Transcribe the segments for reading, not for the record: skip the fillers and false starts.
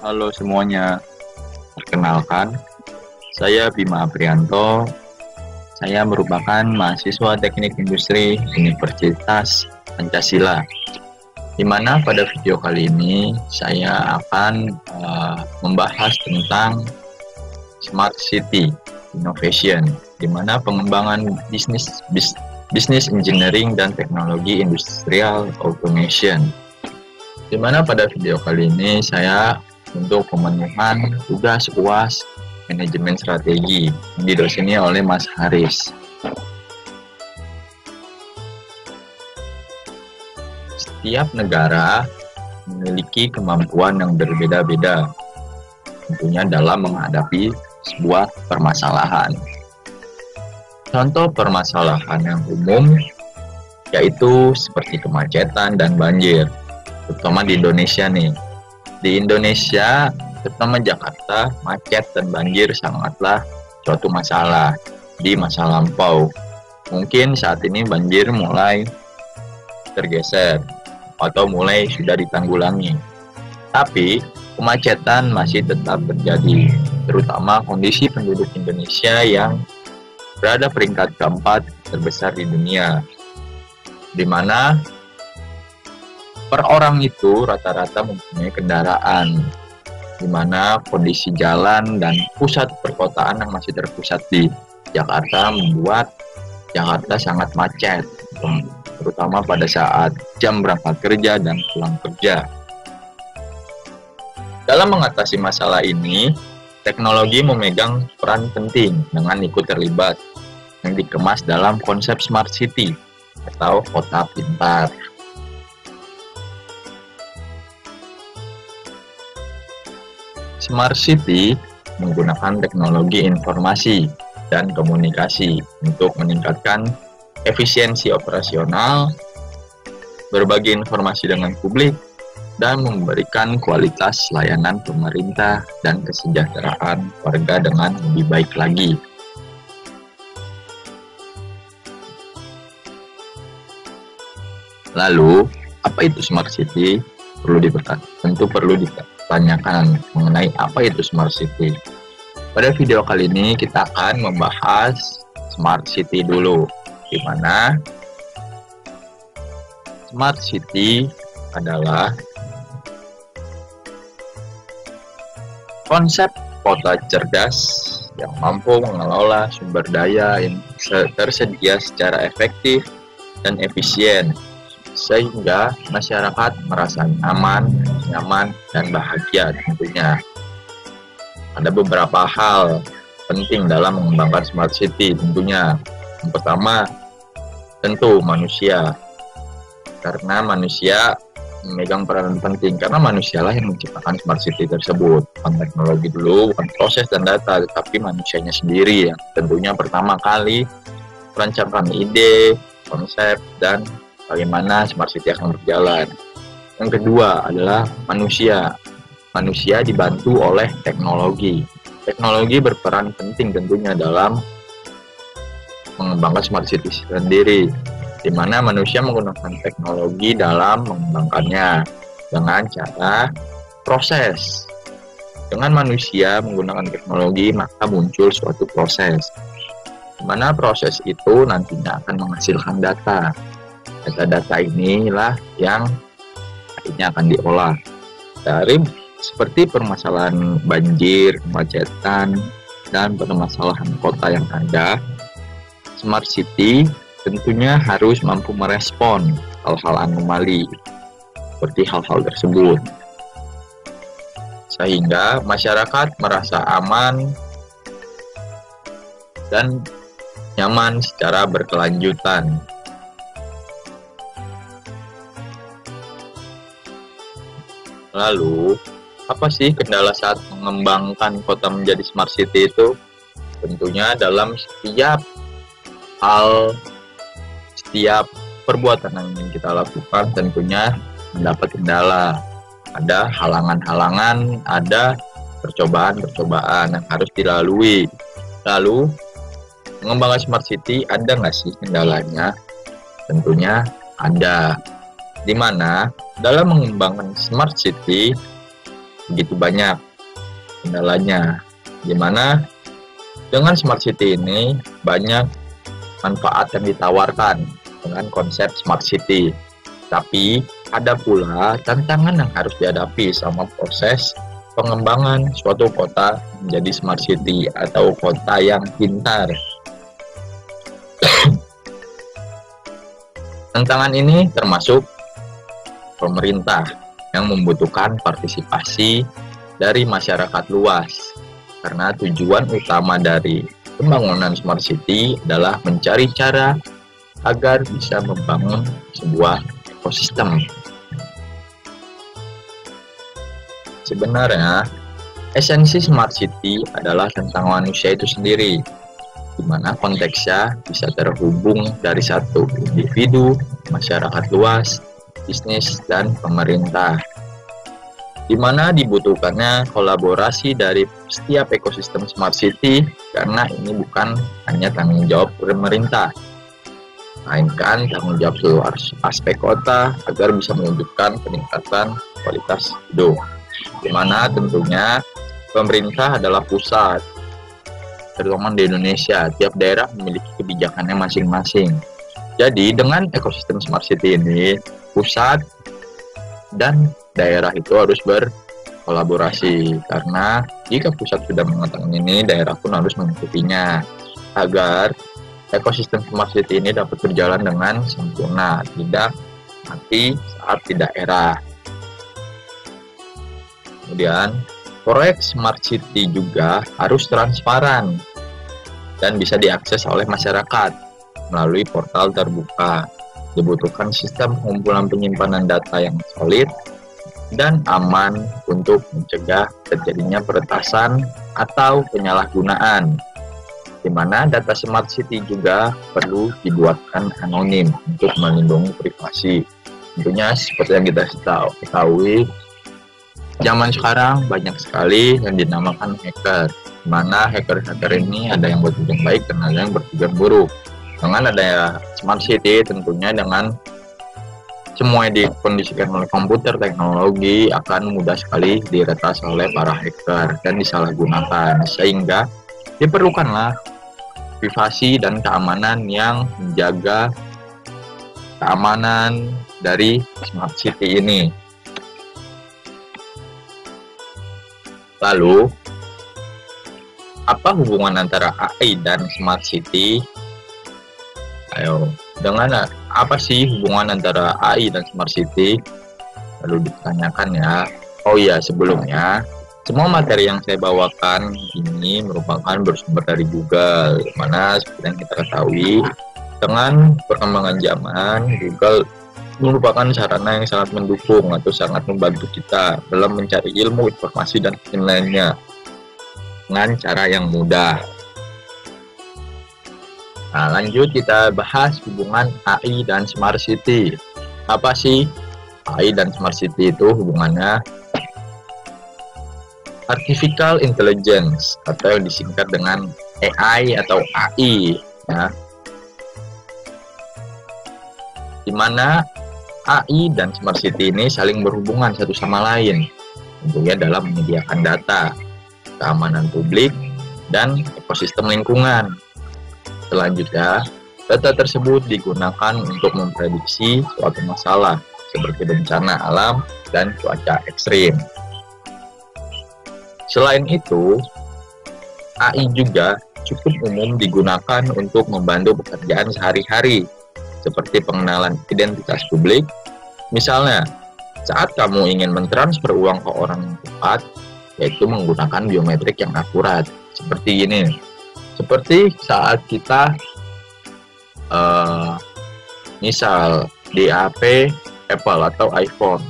Halo semuanya, perkenalkan, saya Bima Aprianto. Saya merupakan mahasiswa Teknik Industri Universitas Pancasila. Di mana pada video kali ini saya akan membahas tentang Smart City Innovation, di mana pengembangan bisnis engineering dan teknologi industrial automation. Di mana pada video kali ini saya untuk pemenuhan tugas UAS manajemen strategi yang didoseni oleh Mas Haris. Setiap negara memiliki kemampuan yang berbeda-beda, tentunya dalam menghadapi sebuah permasalahan. Contoh permasalahan yang umum yaitu seperti kemacetan dan banjir, terutama di Indonesia nih. Di Indonesia, terutama Jakarta, macet dan banjir sangatlah suatu masalah di masa lampau. Mungkin saat ini banjir mulai tergeser atau mulai sudah ditanggulangi. Tapi kemacetan masih tetap terjadi, terutama kondisi penduduk Indonesia yang berada peringkat keempat terbesar di dunia, di mana per orang itu rata-rata mempunyai kendaraan, di mana kondisi jalan dan pusat perkotaan yang masih terpusat di Jakarta membuat Jakarta sangat macet, terutama pada saat jam berangkat kerja dan pulang kerja. Dalam mengatasi masalah ini, teknologi memegang peran penting dengan ikut terlibat yang dikemas dalam konsep Smart City atau kota pintar. Smart City menggunakan teknologi informasi dan komunikasi untuk meningkatkan efisiensi operasional, berbagi informasi dengan publik, dan memberikan kualitas layanan pemerintah dan kesejahteraan warga dengan lebih baik lagi. Lalu, apa itu Smart City? Tentu perlu ditanyakan mengenai apa itu Smart City. Pada video kali ini kita akan membahas Smart City dulu, di mana Smart City adalah konsep kota cerdas yang mampu mengelola sumber daya yang tersedia secara efektif dan efisien, sehingga masyarakat merasa nyaman, dan bahagia tentunya. Ada beberapa hal penting dalam mengembangkan Smart City tentunya. Yang pertama, tentu manusia. Karena manusia memegang peran penting, karena manusialah yang menciptakan Smart City tersebut. Bukan teknologi dulu, bukan proses dan data, tetapi manusianya sendiri yang tentunya pertama kali merancangkan ide, konsep, dan bagaimana Smart City akan berjalan. Yang kedua adalah manusia. Manusia dibantu oleh teknologi. Teknologi berperan penting tentunya dalam mengembangkan Smart City sendiri, di mana manusia menggunakan teknologi dalam mengembangkannya dengan cara proses. Dengan manusia menggunakan teknologi, maka muncul suatu proses, di mana proses itu nantinya akan menghasilkan data. Data-data inilah yang akhirnya akan diolah dari seperti permasalahan banjir, kemacetan, dan permasalahan kota yang ada. Smart City tentunya harus mampu merespon hal-hal anomali seperti hal-hal tersebut, sehingga masyarakat merasa aman dan nyaman secara berkelanjutan. Lalu, apa sih kendala saat mengembangkan kota menjadi Smart City itu? Tentunya dalam setiap hal, setiap perbuatan yang ingin kita lakukan tentunya mendapat kendala. Ada halangan-halangan, ada percobaan-percobaan yang harus dilalui. Lalu, mengembangkan Smart City ada nggak sih kendalanya? Tentunya ada. Di mana dalam mengembangkan Smart City begitu banyak kendalanya. Dimana dengan smart city ini banyak manfaat yang ditawarkan dengan konsep smart city. Tapi ada pula tantangan yang harus dihadapi sama proses pengembangan suatu kota menjadi smart city atau kota yang pintar. Tantangan ini termasuk pemerintah yang membutuhkan partisipasi dari masyarakat luas, karena tujuan utama dari pembangunan smart city adalah mencari cara agar bisa membangun sebuah ekosistem. Sebenarnya, esensi smart city adalah tentang manusia itu sendiri, di mana konteksnya bisa terhubung dari satu individu, masyarakat luas, bisnis, dan pemerintah, di mana dibutuhkannya kolaborasi dari setiap ekosistem smart city, karena ini bukan hanya tanggung jawab pemerintah, melainkan tanggung jawab seluruh aspek kota agar bisa mewujudkan peningkatan kualitas hidup, di mana tentunya pemerintah adalah pusat, terutama di Indonesia. Tiap daerah memiliki kebijakannya masing-masing. Jadi dengan ekosistem smart city ini, pusat dan daerah itu harus berkolaborasi, karena jika pusat sudah mengatakan ini, daerah pun harus mengikutinya agar ekosistem smart city ini dapat berjalan dengan sempurna, tidak mati saat di daerah. Kemudian proyek smart city juga harus transparan dan bisa diakses oleh masyarakat melalui portal terbuka. Dibutuhkan sistem pengumpulan penyimpanan data yang solid dan aman untuk mencegah terjadinya peretasan atau penyalahgunaan, di mana data smart city juga perlu dibuatkan anonim untuk melindungi privasi. Tentunya seperti yang kita ketahui, zaman sekarang banyak sekali yang dinamakan hacker, di mana hacker-hacker ini ada yang bertujuan baik dan ada yang bertujuan buruk. Dengan adanya smart city, tentunya dengan semua dikondisikan oleh komputer, teknologi akan mudah sekali diretas oleh para hacker dan disalahgunakan, sehingga diperlukanlah privasi dan keamanan yang menjaga keamanan dari smart city ini. Lalu, apa hubungan antara AI dan smart city? Ayo, dengan apa sih hubungan antara AI dan smart city? Lalu ditanyakan ya. Oh iya, sebelumnya, semua materi yang saya bawakan ini merupakan bersumber dari Google, mana seperti yang kita ketahui, dengan perkembangan zaman, Google merupakan sarana yang sangat mendukung atau sangat membantu kita dalam mencari ilmu, informasi, dan lainnya dengan cara yang mudah. Nah, lanjut kita bahas hubungan AI dan smart city. Apa sih AI dan smart city itu hubungannya? Artificial Intelligence atau yang disingkat dengan AI atau AI, ya, di mana AI dan smart city ini saling berhubungan satu sama lain, tentunya dalam menyediakan data, keamanan publik, dan ekosistem lingkungan. Selanjutnya, data tersebut digunakan untuk memprediksi suatu masalah seperti bencana alam dan cuaca ekstrim. Selain itu, AI juga cukup umum digunakan untuk membantu pekerjaan sehari-hari, seperti pengenalan identitas publik. Misalnya, saat kamu ingin mentransfer uang ke orang yang tepat, yaitu menggunakan biometrik yang akurat, seperti ini. Seperti saat kita misal di HP Apple atau iPhone,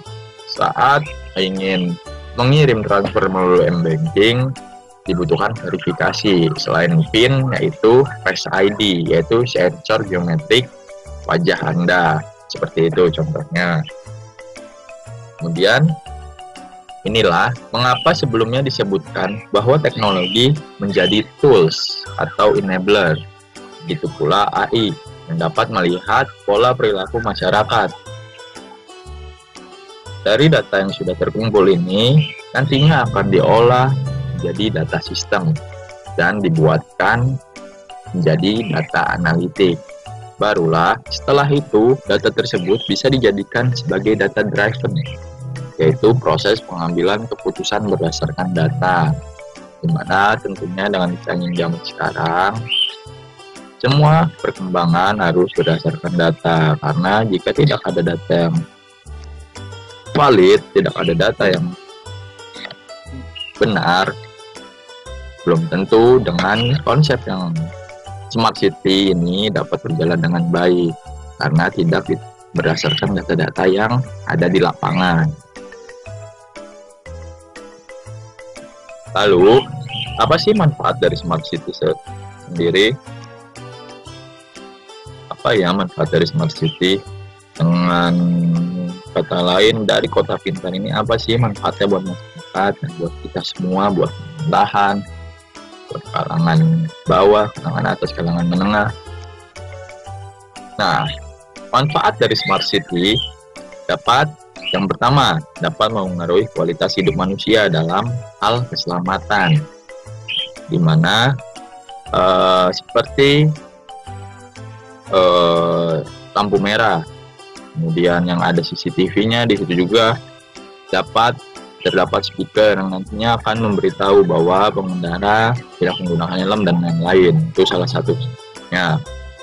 saat ingin mengirim transfer melalui m-banking, dibutuhkan verifikasi selain PIN, yaitu Face ID, yaitu sensor biometrik wajah Anda. Seperti itu contohnya. Kemudian inilah mengapa sebelumnya disebutkan bahwa teknologi menjadi tools atau enabler. Begitu pula AI yang dapat melihat pola perilaku masyarakat. Dari data yang sudah terkumpul ini nantinya akan diolah menjadi data sistem dan dibuatkan menjadi data analitik. Barulah setelah itu data tersebut bisa dijadikan sebagai data driven, yaitu proses pengambilan keputusan berdasarkan data, dimana tentunya dengan canggih zaman sekarang semua perkembangan harus berdasarkan data, karena jika tidak ada data yang valid, tidak ada data yang benar, belum tentu dengan konsep yang smart city ini dapat berjalan dengan baik, karena tidak berdasarkan data-data yang ada di lapangan. Lalu, apa sih manfaat dari smart city sendiri? Apa ya manfaat dari smart city? Dengan kata lain, dari kota pintar ini apa sih manfaatnya buat masyarakat dan buat kita semua, buat pemerintahan, buat kalangan bawah, kalangan atas, kalangan menengah? Nah, manfaat dari smart city yang pertama, dapat mempengaruhi kualitas hidup manusia dalam hal keselamatan, di mana seperti lampu merah, kemudian yang ada CCTV-nya di situ juga terdapat speaker yang nantinya akan memberitahu bahwa pengendara tidak menggunakan helm dan lain-lain. Itu salah satunya.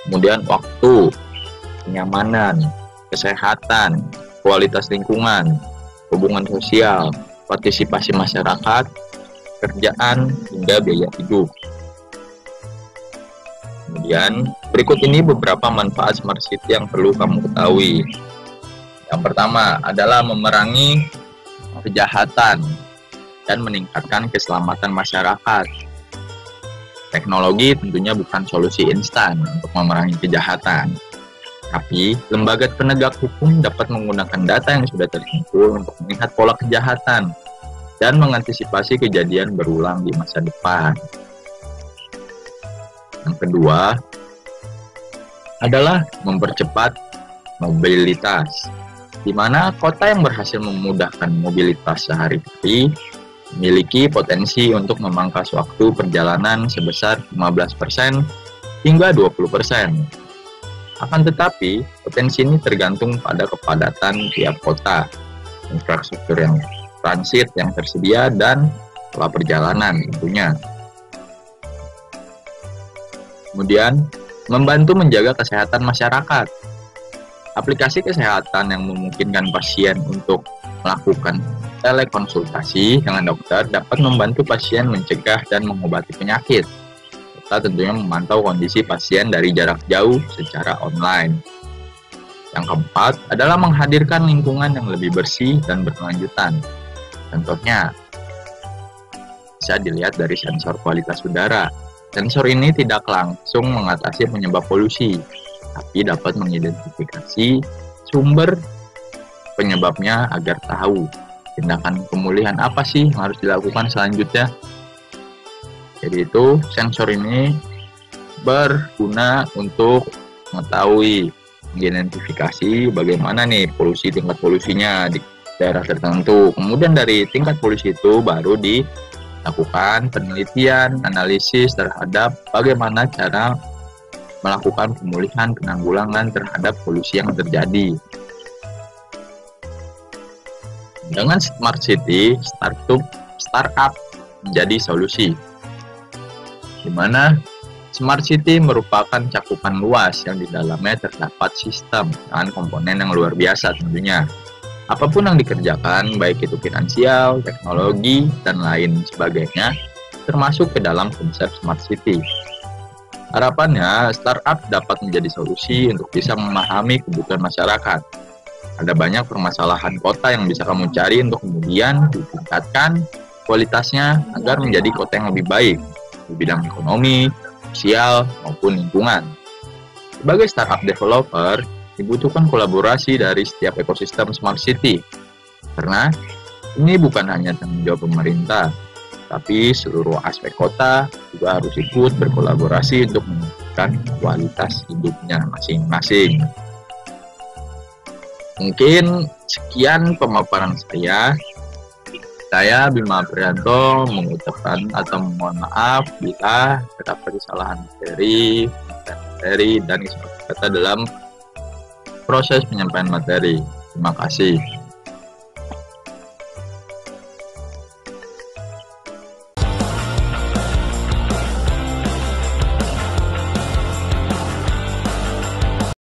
Kemudian waktu, kenyamanan, kesehatan, kualitas lingkungan, hubungan sosial, partisipasi masyarakat, kerjaan, hingga biaya hidup. Kemudian berikut ini beberapa manfaat smart city yang perlu kamu ketahui. Yang pertama adalah memerangi kejahatan dan meningkatkan keselamatan masyarakat. Teknologi tentunya bukan solusi instan untuk memerangi kejahatan, tapi lembaga penegak hukum dapat menggunakan data yang sudah terkumpul untuk melihat pola kejahatan dan mengantisipasi kejadian berulang di masa depan. Yang kedua adalah mempercepat mobilitas, di mana kota yang berhasil memudahkan mobilitas sehari-hari memiliki potensi untuk memangkas waktu perjalanan sebesar 15% hingga 20%. Akan tetapi, potensi ini tergantung pada kepadatan tiap kota, infrastruktur yang transit yang tersedia, dan pola perjalanan tentunya. Kemudian, membantu menjaga kesehatan masyarakat. Aplikasi kesehatan yang memungkinkan pasien untuk melakukan telekonsultasi dengan dokter dapat membantu pasien mencegah dan mengobati penyakit, serta tentunya memantau kondisi pasien dari jarak jauh secara online. Yang keempat adalah menghadirkan lingkungan yang lebih bersih dan berkelanjutan. Contohnya, bisa dilihat dari sensor kualitas udara. Sensor ini tidak langsung mengatasi penyebab polusi, tapi dapat mengidentifikasi sumber penyebabnya agar tahu tindakan pemulihan apa sih yang harus dilakukan selanjutnya. Jadi itu sensor ini berguna untuk mengetahui, mengidentifikasi bagaimana nih tingkat polusinya di daerah tertentu. Kemudian dari tingkat polusi itu baru dilakukan penelitian, analisis terhadap bagaimana cara melakukan pemulihan penanggulangan terhadap polusi yang terjadi. Dengan smart city, startup menjadi solusi, di mana smart city merupakan cakupan luas yang di dalamnya terdapat sistem dan komponen yang luar biasa tentunya. Apapun yang dikerjakan, baik itu finansial, teknologi, dan lain sebagainya, termasuk ke dalam konsep smart city. Harapannya, startup dapat menjadi solusi untuk bisa memahami kebutuhan masyarakat. Ada banyak permasalahan kota yang bisa kamu cari untuk kemudian ditingkatkan kualitasnya agar menjadi kota yang lebih baik di bidang ekonomi, sosial, maupun lingkungan. Sebagai startup developer, dibutuhkan kolaborasi dari setiap ekosistem smart city, karena ini bukan hanya tanggung jawab pemerintah, tapi seluruh aspek kota juga harus ikut berkolaborasi untuk meningkatkan kualitas hidupnya masing-masing. Mungkin Sekian pemaparan saya. Saya Bima Prianto mengucapkan atau mohon maaf bila terdapat kesalahan materi dan kesepakatan dalam proses penyampaian materi. Terima kasih.